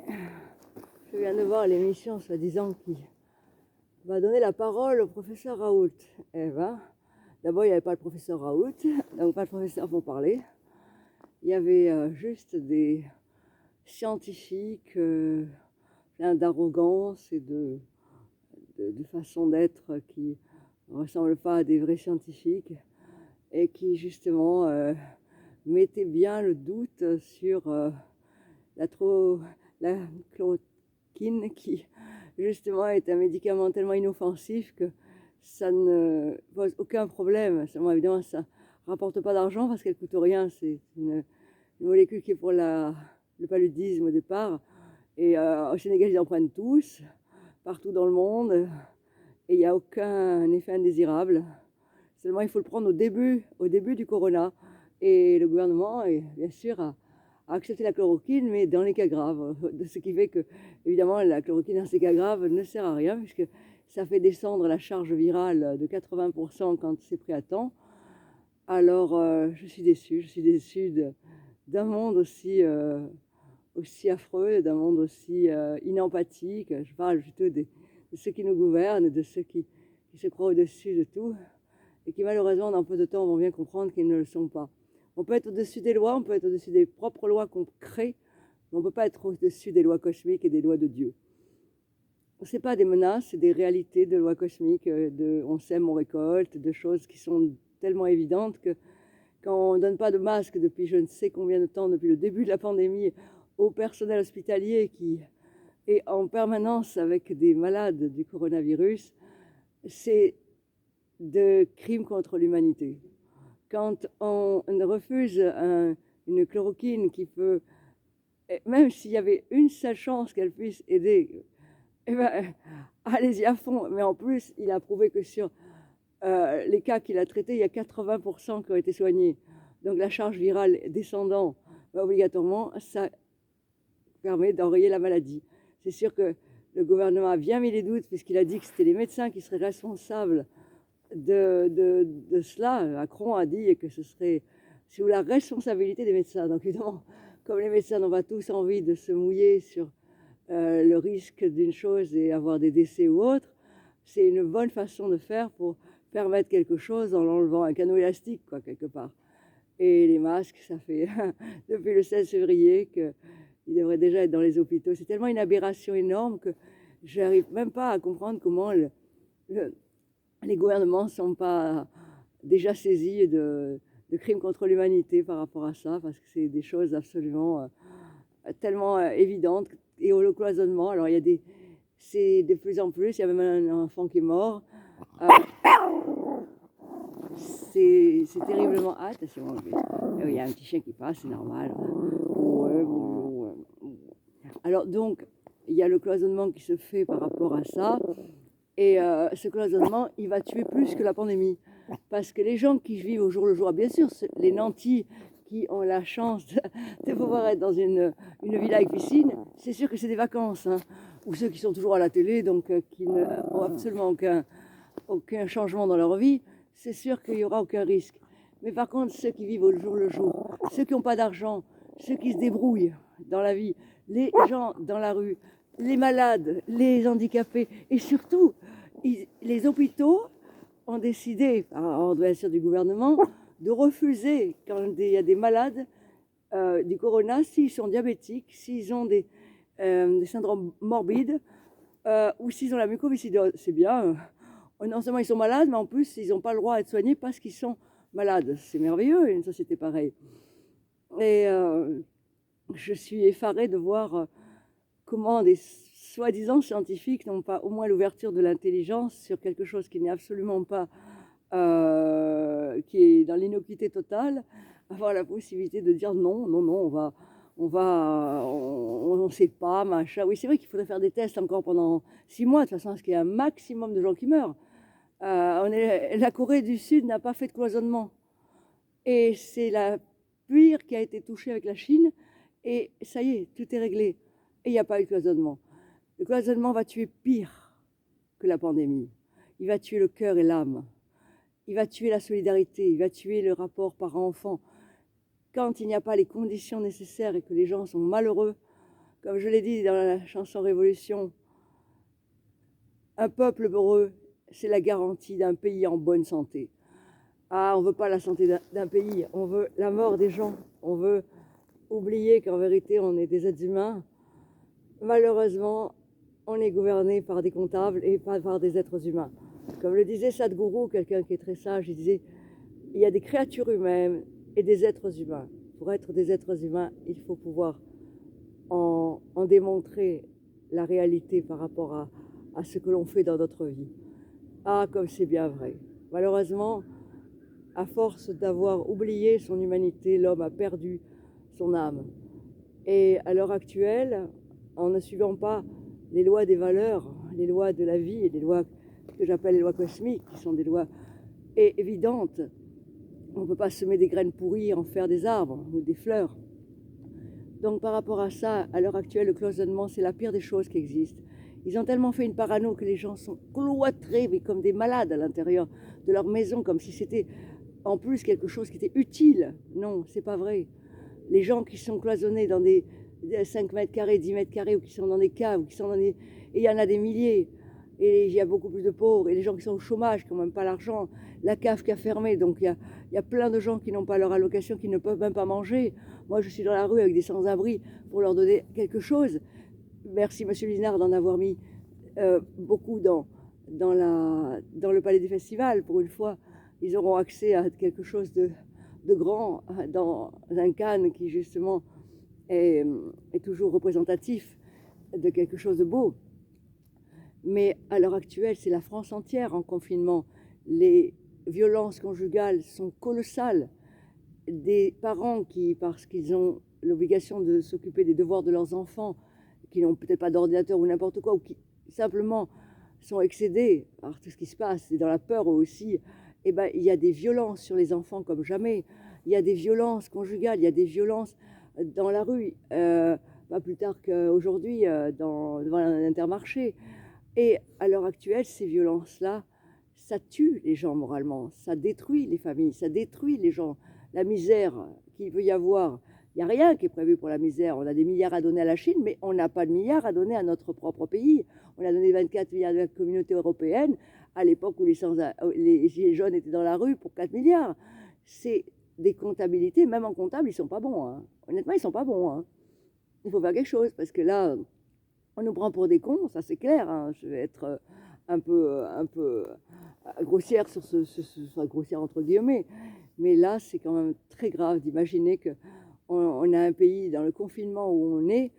Je viens de voir l'émission soi-disant qui va donner la parole au professeur Raoult. Eh ben, d'abord, il n'y avait pas le professeur Raoult, donc pas le professeur pour parler. Il y avait juste des scientifiques pleins d'arrogance et de façon d'être qui ne ressemblent pas à des vrais scientifiques et qui, justement, mettaient bien le doute sur la chloroquine qui justement est un médicament tellement inoffensif que ça ne pose aucun problème. Seulement, évidemment, ça ne rapporte pas d'argent parce qu'elle ne coûte rien. C'est une molécule qui est pour le paludisme au départ. Et au Sénégal, ils en prennent tous, partout dans le monde. Et il n'y a aucun effet indésirable. Seulement, il faut le prendre au début du corona. Et le gouvernement, bien sûr, a accepté la chloroquine, mais dans les cas graves. Ce qui fait que, évidemment, la chloroquine dans ces cas graves ne sert à rien, puisque ça fait descendre la charge virale de 80% quand c'est pris à temps. Alors, je suis déçue d'un monde aussi affreux, d'un monde aussi inempathique. Je parle plutôt de ceux qui nous gouvernent, de ceux qui se croient au-dessus de tout, et qui malheureusement, dans peu de temps, vont bien comprendre qu'ils ne le sont pas. On peut être au-dessus des lois, on peut être au-dessus des propres lois qu'on crée, mais on ne peut pas être au-dessus des lois cosmiques et des lois de Dieu. Ce n'est pas des menaces, c'est des réalités de lois cosmiques, de on sème, on récolte, de choses qui sont tellement évidentes que quand on ne donne pas de masque depuis je ne sais combien de temps, depuis le début de la pandémie, au personnel hospitalier qui est en permanence avec des malades du coronavirus, c'est de crimes contre l'humanité. Quand on refuse une chloroquine qui peut, même s'il y avait une seule chance qu'elle puisse aider, eh ben, allez-y à fond. Mais en plus, il a prouvé que sur les cas qu'il a traités, il y a 80% qui ont été soignés. Donc la charge virale descendant, obligatoirement, ça permet d'enrayer la maladie. C'est sûr que le gouvernement a bien mis les doutes puisqu'il a dit que c'était les médecins qui seraient responsables de cela. Macron a dit que ce serait sous la responsabilité des médecins. Donc évidemment, comme les médecins n'ont pas tous envie de se mouiller sur le risque d'une chose et avoir des décès ou autre, c'est une bonne façon de faire pour permettre quelque chose en enlevant un canot élastique, quoi, quelque part. Et les masques, ça fait depuis le 16 février qu'ils devraient déjà être dans les hôpitaux. C'est tellement une aberration énorme que je n'arrive même pas à comprendre comment les gouvernements ne sont pas déjà saisis de crimes contre l'humanité par rapport à ça, parce que c'est des choses absolument tellement évidentes. Et au cloisonnement, alors il y a c'est de plus en plus, il y a même un enfant qui est mort. C'est terriblement... Ah, attention, il y a un petit chien qui passe, c'est normal. Ouais, bonjour. Alors donc, il y a le cloisonnement qui se fait par rapport à ça. Et ce cloisonnement, il va tuer plus que la pandémie. Parce que les gens qui vivent au jour le jour, bien sûr, les nantis qui ont la chance de pouvoir être dans une villa avec piscine, c'est sûr que c'est des vacances. Hein. Ou ceux qui sont toujours à la télé, donc qui n'ont absolument aucun changement dans leur vie, c'est sûr qu'il n'y aura aucun risque. Mais par contre, ceux qui vivent au jour le jour, ceux qui n'ont pas d'argent, ceux qui se débrouillent dans la vie, les gens dans la rue, les malades, les handicapés, et surtout, les hôpitaux ont décidé, par ordre bien sûr du gouvernement, de refuser, quand il y a des malades du corona, s'ils sont diabétiques, s'ils ont des syndromes morbides, ou s'ils ont la mucoviscidose. C'est bien. Non seulement ils sont malades, mais en plus, ils n'ont pas le droit à être soignés parce qu'ils sont malades. C'est merveilleux, une société pareille. Et je suis effarée de voir comment des soi-disant scientifiques n'ont pas au moins l'ouverture de l'intelligence sur quelque chose qui n'est absolument pas, qui est dans l'innocuité totale, avoir la possibilité de dire non, non, non, on ne sait pas, machin. Oui, c'est vrai qu'il faudrait faire des tests encore pendant 6 mois, de toute façon, parce qu'il y a un maximum de gens qui meurent. La Corée du Sud n'a pas fait de cloisonnement. Et c'est la pire qui a été touchée avec la Chine. Et ça y est, tout est réglé. Et il n'y a pas eu de cloisonnement. Le cloisonnement va tuer pire que la pandémie. Il va tuer le cœur et l'âme. Il va tuer la solidarité. Il va tuer le rapport parent-enfant. Quand il n'y a pas les conditions nécessaires et que les gens sont malheureux, Comme je l'ai dit dans la chanson Révolution, un peuple heureux, c'est la garantie d'un pays en bonne santé. Ah, on ne veut pas la santé d'un pays, on veut la mort des gens, on veut oublier qu'en vérité, on est des êtres humains. Malheureusement, on est gouverné par des comptables et pas par des êtres humains. Comme le disait Sadhguru, quelqu'un qui est très sage, il disait « Il y a des créatures humaines et des êtres humains. Pour être des êtres humains, il faut pouvoir en démontrer la réalité par rapport à ce que l'on fait dans notre vie. » Ah, comme c'est bien vrai. Malheureusement, à force d'avoir oublié son humanité, l'homme a perdu son âme. Et à l'heure actuelle, en ne suivant pas les lois des valeurs, les lois de la vie et les lois que j'appelle les lois cosmiques, qui sont des lois évidentes, on ne peut pas semer des graines pourries, en faire des arbres ou des fleurs. Donc par rapport à ça, à l'heure actuelle, le cloisonnement, c'est la pire des choses qui existent. Ils ont tellement fait une parano que les gens sont cloîtrés, mais comme des malades à l'intérieur de leur maison, comme si c'était en plus quelque chose qui était utile. Non, c'est pas vrai. Les gens qui sont cloisonnés dans des 5 mètres carrés, 10 mètres carrés, ou qui sont dans des caves, ou qui sont dans des... Et il y en a des milliers. Et il y a beaucoup plus de pauvres. Et les gens qui sont au chômage, qui n'ont même pas l'argent. La cave qui a fermé. Donc il y a plein de gens qui n'ont pas leur allocation, qui ne peuvent même pas manger. Moi, je suis dans la rue avec des sans-abri pour leur donner quelque chose. Merci, monsieur Linard, d'en avoir mis beaucoup dans le palais du festival. Pour une fois, ils auront accès à quelque chose de grand dans un Cannes qui, justement, est toujours représentatif de quelque chose de beau. Mais à l'heure actuelle, c'est la France entière en confinement. Les violences conjugales sont colossales. Des parents qui, parce qu'ils ont l'obligation de s'occuper des devoirs de leurs enfants, qui n'ont peut-être pas d'ordinateur ou n'importe quoi, ou qui simplement sont excédés par tout ce qui se passe, et dans la peur aussi, eh ben, il y a des violences sur les enfants comme jamais. Il y a des violences conjugales, il y a des violences dans la rue, pas plus tard qu'aujourd'hui, devant un Intermarché. Et à l'heure actuelle, ces violences-là, ça tue les gens moralement, ça détruit les familles, ça détruit les gens. La misère qu'il peut y avoir, il n'y a rien qui est prévu pour la misère. On a des milliards à donner à la Chine, mais on n'a pas de milliards à donner à notre propre pays. On a donné 24 milliards à la communauté européenne à l'époque où les gilets jaunes étaient dans la rue pour 4 milliards. C'est des comptabilités, même en comptable, ils ne sont pas bons. Hein. Honnêtement, ils ne sont pas bons. Hein. Il faut faire quelque chose, parce que là, on nous prend pour des cons, ça c'est clair. Hein. Je vais être un peu grossière sur enfin, grossière entre guillemets. Mais là, c'est quand même très grave d'imaginer qu'on a un pays dans le confinement où on est,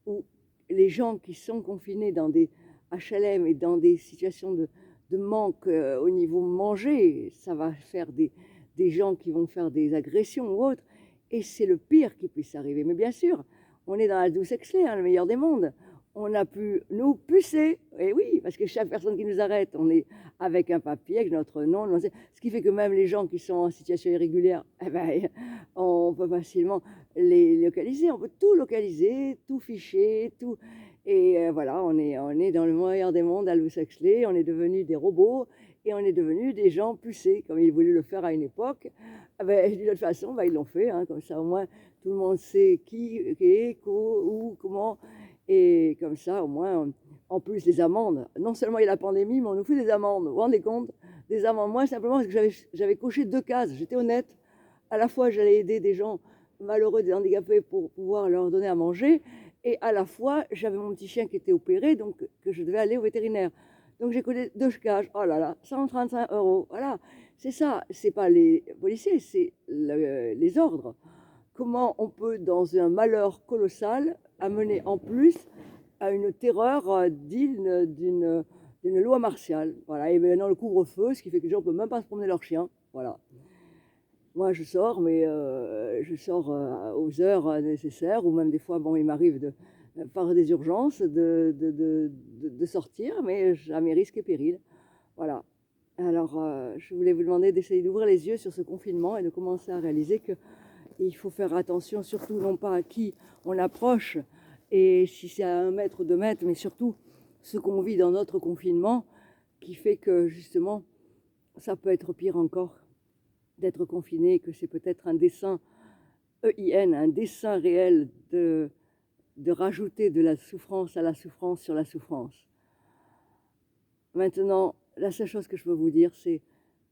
où les gens qui sont confinés dans des HLM et dans des situations de manque au niveau manger, ça va faire des gens qui vont faire des agressions ou autres. Et c'est le pire qui puisse arriver. Mais bien sûr, on est dans la douce excès, hein, le meilleur des mondes. On a pu nous pucer, et oui, parce que chaque personne qui nous arrête, on est avec un papier, avec notre nom, ce qui fait que même les gens qui sont en situation irrégulière, eh ben, on peut facilement les localiser, on peut tout localiser, tout ficher, tout. Et voilà, on est dans le meilleur des mondes, Aldous Huxley, on est devenus des robots et on est devenus des gens pucés, comme ils voulaient le faire à une époque. Eh ben, d'une autre façon, ben, ils l'ont fait, hein, comme ça au moins tout le monde sait qui est, où, comment. Et comme ça, au moins, en plus, les amendes. Non seulement il y a la pandémie, mais on nous fait des amendes. Vous vous rendez compte? Des amendes. Moi, simplement parce que j'avais coché 2 cases. J'étais honnête. À la fois, j'allais aider des gens malheureux, des handicapés, pour pouvoir leur donner à manger. Et à la fois, j'avais mon petit chien qui était opéré, donc que je devais aller au vétérinaire. Donc j'ai coché 2 cases. Oh là là, 135 €. Voilà. C'est ça. C'est pas les policiers, c'est les ordres. Comment on peut, dans un malheur colossal, amener en plus à une terreur digne d'une loi martiale. Voilà. Et maintenant le couvre-feu, ce qui fait que les gens ne peuvent même pas se promener leur chien. Voilà. Moi je sors, mais je sors aux heures nécessaires, ou même des fois, bon, il m'arrive par des urgences de sortir, mais à mes risques et périls. Voilà. Alors je voulais vous demander d'essayer d'ouvrir les yeux sur ce confinement et de commencer à réaliser que il faut faire attention, surtout non pas à qui on approche, et si c'est à 1 mètre, 2 mètres, mais surtout ce qu'on vit dans notre confinement, qui fait que justement, ça peut être pire encore d'être confiné, que c'est peut-être un dessein EIN, un dessein réel de rajouter de la souffrance à la souffrance sur la souffrance. Maintenant, la seule chose que je peux vous dire, c'est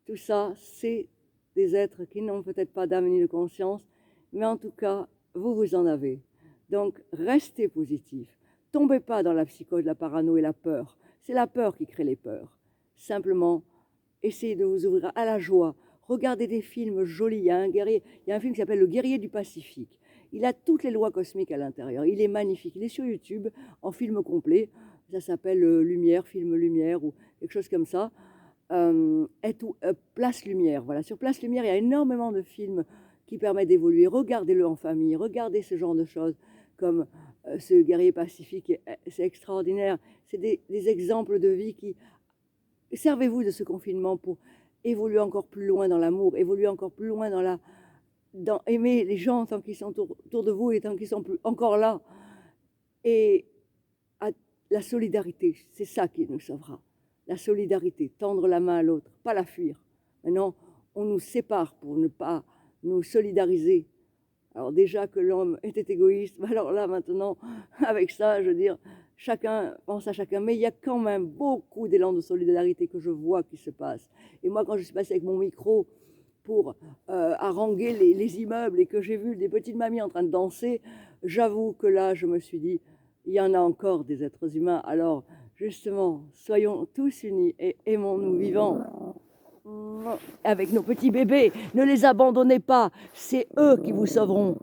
tout ça, c'est des êtres qui n'ont peut-être pas d'âme ni de conscience, mais en tout cas, vous en avez. Donc, restez positif. Tombez pas dans la psychose, la parano et la peur. C'est la peur qui crée les peurs. Simplement, essayez de vous ouvrir à la joie. Regardez des films jolis. Il y a un film qui s'appelle Le Guerrier du Pacifique. Il a toutes les lois cosmiques à l'intérieur. Il est magnifique. Il est sur YouTube en film complet. Ça s'appelle Lumière, film Lumière ou quelque chose comme ça. Place Lumière. Voilà. Sur Place Lumière, il y a énormément de films qui permettent d'évoluer. Regardez-le en famille. Regardez ce genre de choses comme ce guerrier pacifique. C'est extraordinaire. C'est des exemples de vie qui... Servez-vous de ce confinement pour évoluer encore plus loin dans l'amour, évoluer encore plus loin dans aimer les gens tant qu'ils sont autour de vous et tant qu'ils sont encore là. Et la solidarité, c'est ça qui nous sauvera. La solidarité, tendre la main à l'autre, pas la fuir. Maintenant, on nous sépare pour ne pas nous solidariser. Alors déjà que l'homme était égoïste, alors là maintenant, avec ça, je veux dire, chacun pense à chacun, mais il y a quand même beaucoup d'élan de solidarité que je vois qui se passe. Et moi, quand je suis passée avec mon micro pour haranguer les immeubles et que j'ai vu des petites mamies en train de danser, j'avoue que là, je me suis dit, il y en a encore des êtres humains. Alors, justement, soyons tous unis et aimons-nous vivants avec nos petits bébés. Ne les abandonnez pas, c'est eux qui vous sauveront.